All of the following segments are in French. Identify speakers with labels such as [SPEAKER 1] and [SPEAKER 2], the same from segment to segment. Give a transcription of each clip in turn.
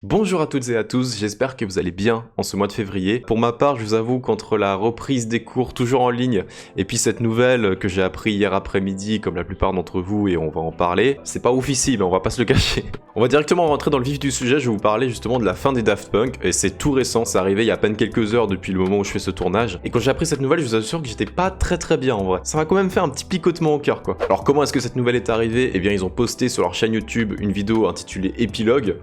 [SPEAKER 1] Bonjour à toutes et à tous, j'espère que vous allez bien en ce mois de février. Pour ma part, je vous avoue qu'entre la reprise des cours toujours en ligne et puis cette nouvelle que j'ai appris hier après-midi comme la plupart d'entre vous et on va en parler, c'est pas oufissime, on va pas se le cacher. On va directement rentrer dans le vif du sujet, je vais vous parler justement de la fin des Daft Punk et c'est tout récent, c'est arrivé il y a à peine quelques heures depuis le moment où je fais ce tournage. Et quand j'ai appris cette nouvelle, je vous assure que j'étais pas très bien en vrai. Ça m'a quand même fait un petit picotement au cœur quoi. Alors comment est-ce que cette nouvelle est arrivée? Eh bien ils ont posté sur leur chaîne YouTube une vidéo intitulée Épilogue,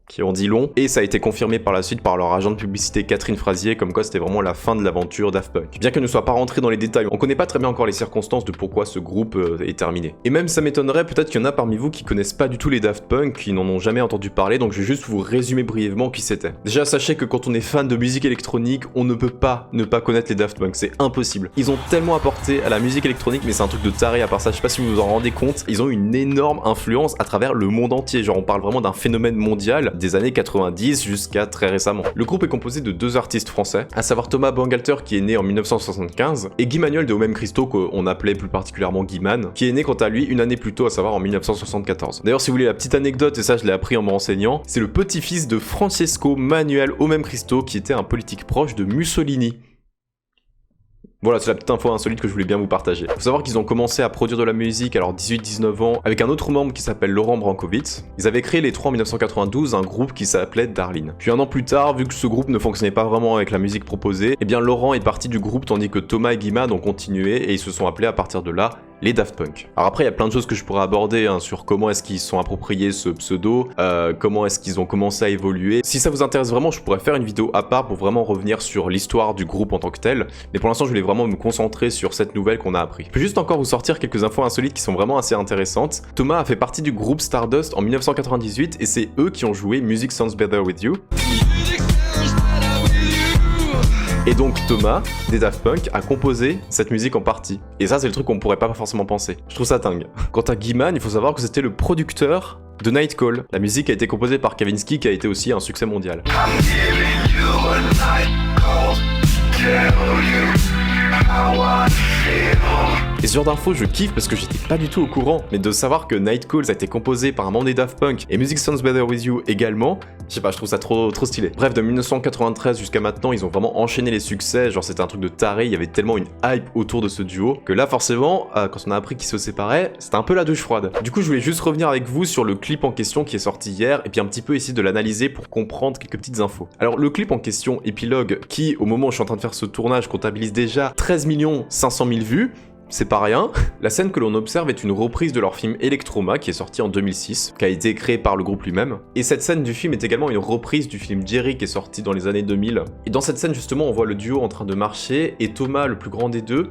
[SPEAKER 1] qui en dit long, et ça a été confirmé par la suite par leur agent de publicité Catherine Frazier, comme quoi c'était vraiment la fin de l'aventure Daft Punk. Bien qu'elle ne soit pas rentrée dans les détails, on connaît pas très bien encore les circonstances de pourquoi ce groupe est terminé. Et même ça m'étonnerait, peut-être qu'il y en a parmi vous qui connaissent pas du tout les Daft Punk, qui n'en ont jamais entendu parler, donc je vais juste vous résumer brièvement qui c'était. Déjà sachez que quand on est fan de musique électronique, on ne peut pas ne pas connaître les Daft Punk, c'est impossible. Ils ont tellement apporté à la musique électronique, mais c'est un truc de taré à part ça, je sais pas si vous vous en rendez compte, ils ont une énorme influence à travers le monde entier, genre on parle vraiment d'un phénomène mondial des années 90 jusqu'à très récemment. Le groupe est composé de deux artistes français, à savoir Thomas Bangalter qui est né en 1975 et Guy Manuel de Au-Même Christo qu'on appelait plus particulièrement Guy Man, qui est né quant à lui une année plus tôt, à savoir en 1974. D'ailleurs si vous voulez la petite anecdote, et ça je l'ai appris en me renseignant, c'est le petit-fils de Francesco Manuel Au-Même Christo qui était un politique proche de Mussolini. Voilà, c'est la petite info insolite que je voulais bien vous partager. Faut savoir qu'ils ont commencé à produire de la musique à leurs 18-19 ans avec un autre membre qui s'appelle Laurent Brankovitz. Ils avaient créé les trois en 1992 un groupe qui s'appelait Darlene. Puis un an plus tard, vu que ce groupe ne fonctionnait pas vraiment avec la musique proposée, eh bien Laurent est parti du groupe tandis que Thomas et Guimard ont continué et ils se sont appelés à partir de là les Daft Punk. Alors après, il y a plein de choses que je pourrais aborder sur comment est-ce qu'ils se sont appropriés ce pseudo, comment est-ce qu'ils ont commencé à évoluer. Si ça vous intéresse vraiment, je pourrais faire une vidéo à part pour vraiment revenir sur l'histoire du groupe en tant que tel. Mais pour l'instant, je voulais vraiment me concentrer sur cette nouvelle qu'on a appris. Je peux juste encore vous sortir quelques infos insolites qui sont vraiment assez intéressantes. Thomas a fait partie du groupe Stardust en 1998 et c'est eux qui ont joué Music Sounds Better With You. Et donc Thomas, des Daft Punk, a composé cette musique en partie. Et ça c'est le truc qu'on pourrait pas forcément penser. Je trouve ça dingue. Quant à Guy Man, il faut savoir que c'était le producteur de Nightcall. La musique a été composée par Kavinsky qui a été aussi un succès mondial. Et ce genre d'infos je kiffe parce que j'étais pas du tout au courant, mais de savoir que Nightcall ça a été composé par un membre des Daft Punk et Music Sounds Better With You également, je sais pas, je trouve ça trop stylé. Bref, de 1993 jusqu'à maintenant, ils ont vraiment enchaîné les succès, genre c'était un truc de taré, il y avait tellement une hype autour de ce duo, que là forcément, quand on a appris qu'ils se séparaient, c'était un peu la douche froide. Du coup, je voulais juste revenir avec vous sur le clip en question qui est sorti hier, et puis un petit peu essayer de l'analyser pour comprendre quelques petites infos. Alors le clip en question, Épilogue, qui au moment où je suis en train de faire ce tournage comptabilise déjà 13 500 000 vues, c'est pas rien. La scène que l'on observe est une reprise de leur film Electroma qui est sorti en 2006, qui a été créé par le groupe lui-même. Et cette scène du film est également une reprise du film Jerry qui est sorti dans les années 2000. Et dans cette scène justement on voit le duo en train de marcher et Thomas, le plus grand des deux,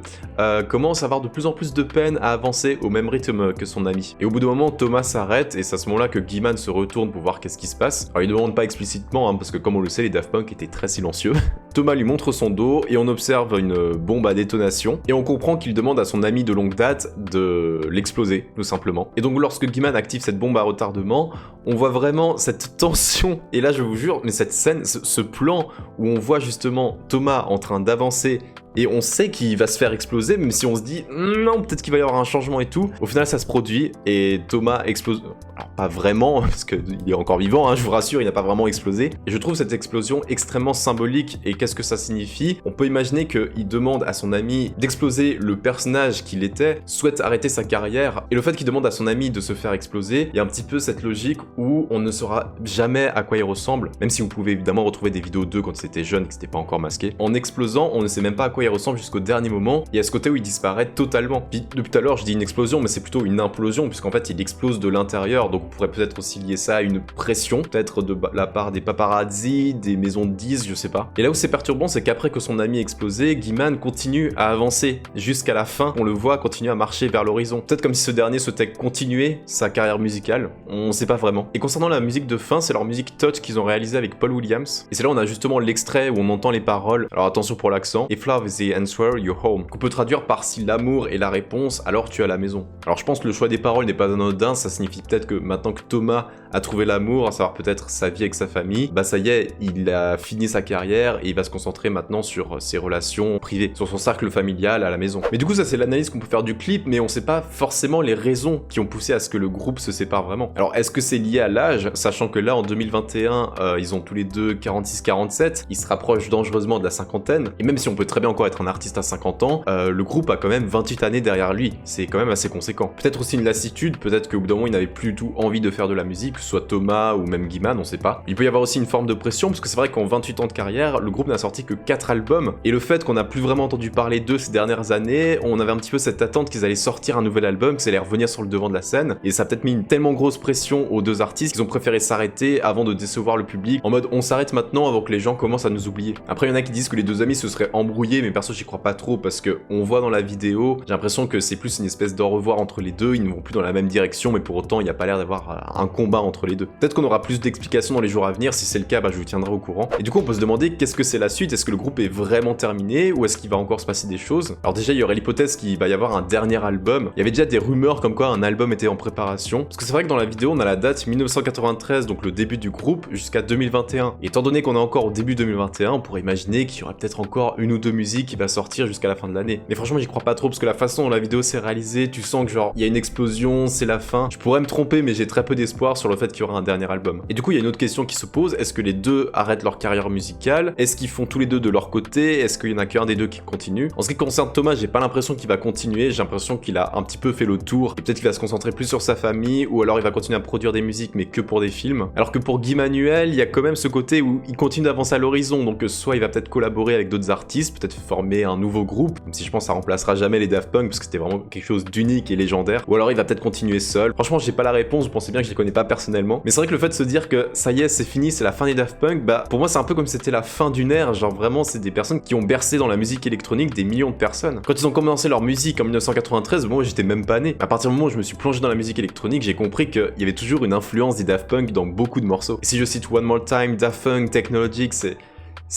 [SPEAKER 1] commence à avoir de plus en plus de peine à avancer au même rythme que son ami. Et au bout d'un moment Thomas s'arrête et c'est à ce moment-là que Guy Man se retourne pour voir qu'est-ce qui se passe. Alors il ne demande pas explicitement parce que comme on le sait les Daft Punk étaient très silencieux. Thomas lui montre son dos et on observe une bombe à détonation et on comprend qu'il demande à son ami de longue date de l'exploser, tout simplement. Et donc lorsque Guy-Man active cette bombe à retardement, on voit vraiment cette tension, et là je vous jure, mais cette scène, ce plan où on voit justement Thomas en train d'avancer, et on sait qu'il va se faire exploser, même si on se dit non, peut-être qu'il va y avoir un changement et tout. Au final, ça se produit et Thomas explose. Alors, pas vraiment, parce qu'il est encore vivant, je vous rassure, il n'a pas vraiment explosé. Et je trouve cette explosion extrêmement symbolique. Et qu'est-ce que ça signifie? On peut imaginer qu'il demande à son ami d'exploser le personnage qu'il était, souhaite arrêter sa carrière. Et le fait qu'il demande à son ami de se faire exploser, il y a un petit peu cette logique où on ne saura jamais à quoi il ressemble, même si vous pouvez évidemment retrouver des vidéos d'eux quand c'était jeune, que c'était pas encore masqué. En explosant, on ne sait même pas à quoi il ressemble jusqu'au dernier moment, et à ce côté où il disparaît totalement. Puis depuis tout à l'heure je dis une explosion, mais c'est plutôt une implosion, puisqu'en fait il explose de l'intérieur, donc on pourrait peut-être aussi lier ça à une pression, peut-être de la part des paparazzi, des maisons de disques, je sais pas. Et là où c'est perturbant, c'est qu'après que son ami a explosé, Guy-Man continue à avancer jusqu'à la fin, on le voit continuer à marcher vers l'horizon. Peut-être comme si ce dernier souhaitait continuer sa carrière musicale, on sait pas vraiment. Et concernant la musique de fin, c'est leur musique Touch qu'ils ont réalisé avec Paul Williams, et c'est là où on a justement l'extrait où on entend les paroles, alors attention pour l'accent, If love is the answer, you're home. Qu'on peut traduire par si l'amour est la réponse, alors tu es à la maison. Alors je pense que le choix des paroles n'est pas anodin, ça signifie peut-être que maintenant que Thomas a trouvé l'amour, à savoir peut-être sa vie avec sa famille, bah ça y est, il a fini sa carrière et il va se concentrer maintenant sur ses relations privées, sur son cercle familial à la maison. Mais du coup ça c'est l'analyse qu'on peut faire du clip, mais on sait pas forcément les raisons qui ont poussé à ce que le groupe se sépare vraiment. Alors est-ce que c'est lié à l'âge, sachant que là en 2021, ils ont tous les deux 46-47, ils se rapprochent dangereusement de la cinquantaine, et même si on peut très bien encore être un artiste à 50 ans, le groupe a quand même 28 années derrière lui, c'est quand même assez conséquent. Peut-être aussi une lassitude, peut-être qu'au bout d'un moment il n'avait plus du tout envie de faire de la musique, que ce soit Thomas ou même Guy-Man, on sait pas. Il peut y avoir aussi une forme de pression, parce que c'est vrai qu'en 28 ans de carrière, le groupe n'a sorti que 4 albums, et le fait qu'on n'a plus vraiment entendu parler d'eux ces dernières années, on avait un petit peu cette attente qu'ils allaient sortir un nouvel album, qu'ils allaient revenir sur le devant de la scène, et ça a peut-être mis une tellement grosse pression aux deux artistes qu'ils ont préféré s'arrêter avant de décevoir le public, en mode on s'arrête maintenant avant que les gens commencent à nous oublier. Après il y en a qui disent que les deux amis se seraient embrouillés, mais perso j'y crois pas trop, parce que on voit dans la vidéo, j'ai l'impression que c'est plus une espèce d'au revoir entre les deux, ils ne vont plus dans la même direction, mais pour autant il n'y a pas l'air d'avoir un combat entre les deux. Peut-être qu'on aura plus d'explications dans les jours à venir, si c'est le cas, bah je vous tiendrai au courant. Et du coup on peut se demander qu'est-ce que c'est la suite, est-ce que le groupe est vraiment terminé, ou est-ce qu'il va encore se passer des choses? Alors déjà il y aurait l'hypothèse qu'il va y avoir un dernier album, il y avait déjà des rumeurs comme quoi un album était en préparation, parce que c'est vrai que dans la vidéo on a la date 1993, donc le début du groupe, jusqu'à 2021. Et étant donné qu'on est encore au début 2021, on pourrait imaginer qu'il y aura peut-être encore une ou deux musiques qui va sortir jusqu'à la fin de l'année. Mais franchement j'y crois pas trop, parce que la façon dont la vidéo s'est réalisée, tu sens que genre il y a une explosion, c'est la fin. Je pourrais me tromper, mais j'ai très peu d'espoir sur le fait qu'il y aura un dernier album. Et du coup il y a une autre question qui se pose, est-ce que les deux arrêtent leur carrière musicale? Est-ce qu'ils font tous les deux de leur côté? Est-ce qu'il y en a qu'un des deux qui continue? En ce qui concerne Thomas, j'ai pas l'impression qu'il va continuer, j'ai l'impression qu'il a un petit peu fait le tour, et peut-être qu'il va se concentrer plus sur sa famille, ou alors il va continuer à produire des musiques mais que pour des films. Alors que pour Guy Manuel, il y a quand même ce côté où il continue d'avancer à l'horizon, donc soit il va peut-être collaborer avec d'autres artistes, peut-être former un nouveau groupe, même si je pense que ça remplacera jamais les Daft Punk, parce que c'était vraiment quelque chose d'unique et légendaire, ou alors il va peut-être continuer seul. Franchement j'ai pas la réponse, vous pensez bien que je les connais pas personnellement, mais c'est vrai que le fait de se dire que ça y est c'est fini, c'est la fin des Daft Punk, bah pour moi c'est un peu comme si c'était la fin d'une ère, genre vraiment c'est des personnes qui ont bercé dans la musique électronique des millions de personnes. Quand ils ont commencé leur musique en 1993, moi j'étais même pas né. À partir du moment où je me suis plongé dans la musique électronique, j'ai compris qu'il y avait toujours une influence des Daft Punk dans beaucoup de morceaux. Et si je cite One More Time, Daft Punk, Technologic, c'est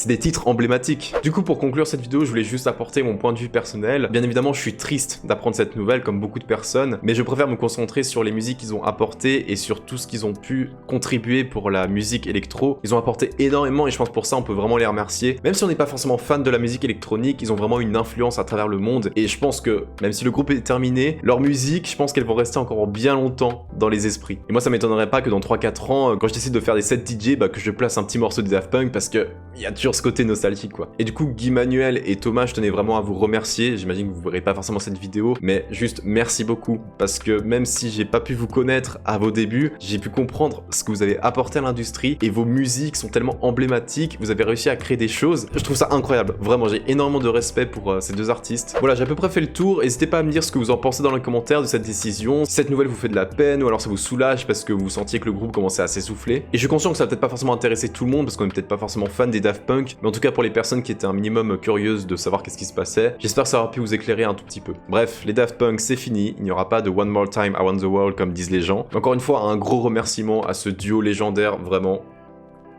[SPEAKER 1] des titres emblématiques. Du coup, pour conclure cette vidéo, je voulais juste apporter mon point de vue personnel. Bien évidemment, je suis triste d'apprendre cette nouvelle, comme beaucoup de personnes, mais je préfère me concentrer sur les musiques qu'ils ont apportées et sur tout ce qu'ils ont pu contribuer pour la musique électro. Ils ont apporté énormément et je pense pour ça, on peut vraiment les remercier. Même si on n'est pas forcément fan de la musique électronique, ils ont vraiment une influence à travers le monde et je pense que, même si le groupe est terminé, leur musique, je pense qu'elles vont rester encore bien longtemps dans les esprits. Et moi, ça m'étonnerait pas que dans 3-4 ans, quand je décide de faire des sets DJ, bah, que je place un petit morceau de Daft Punk parce que il y a toujours ce côté nostalgique quoi. Et du coup Guy Manuel et Thomas, je tenais vraiment à vous remercier, j'imagine que vous verrez pas forcément cette vidéo, mais juste merci beaucoup, parce que même si j'ai pas pu vous connaître à vos débuts, j'ai pu comprendre ce que vous avez apporté à l'industrie, et vos musiques sont tellement emblématiques, vous avez réussi à créer des choses, je trouve ça incroyable, vraiment j'ai énormément de respect pour ces deux artistes. Voilà, j'ai à peu près fait le tour, n'hésitez pas à me dire ce que vous en pensez dans les commentaires de cette décision, si cette nouvelle vous fait de la peine, ou alors ça vous soulage parce que vous sentiez que le groupe commençait à s'essouffler, et je suis conscient que ça va peut-être pas forcément intéresser tout le monde, parce qu'on est peut-être pas forcément fan des Daft Punk, mais en tout cas pour les personnes qui étaient un minimum curieuses de savoir qu'est-ce qui se passait, j'espère que ça aura pu vous éclairer un tout petit peu. Bref, les Daft Punk c'est fini, il n'y aura pas de One More Time Around the World comme disent les gens. Encore une fois, un gros remerciement à ce duo légendaire, vraiment.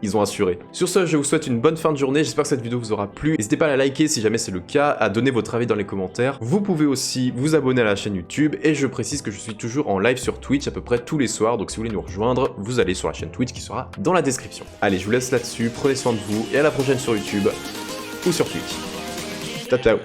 [SPEAKER 1] Ils ont assuré. Sur ce, je vous souhaite une bonne fin de journée, j'espère que cette vidéo vous aura plu. N'hésitez pas à la liker si jamais c'est le cas, à donner votre avis dans les commentaires. Vous pouvez aussi vous abonner à la chaîne YouTube, et je précise que je suis toujours en live sur Twitch à peu près tous les soirs, donc si vous voulez nous rejoindre, vous allez sur la chaîne Twitch qui sera dans la description. Allez, je vous laisse là-dessus, prenez soin de vous, et à la prochaine sur YouTube ou sur Twitch. Ciao ciao.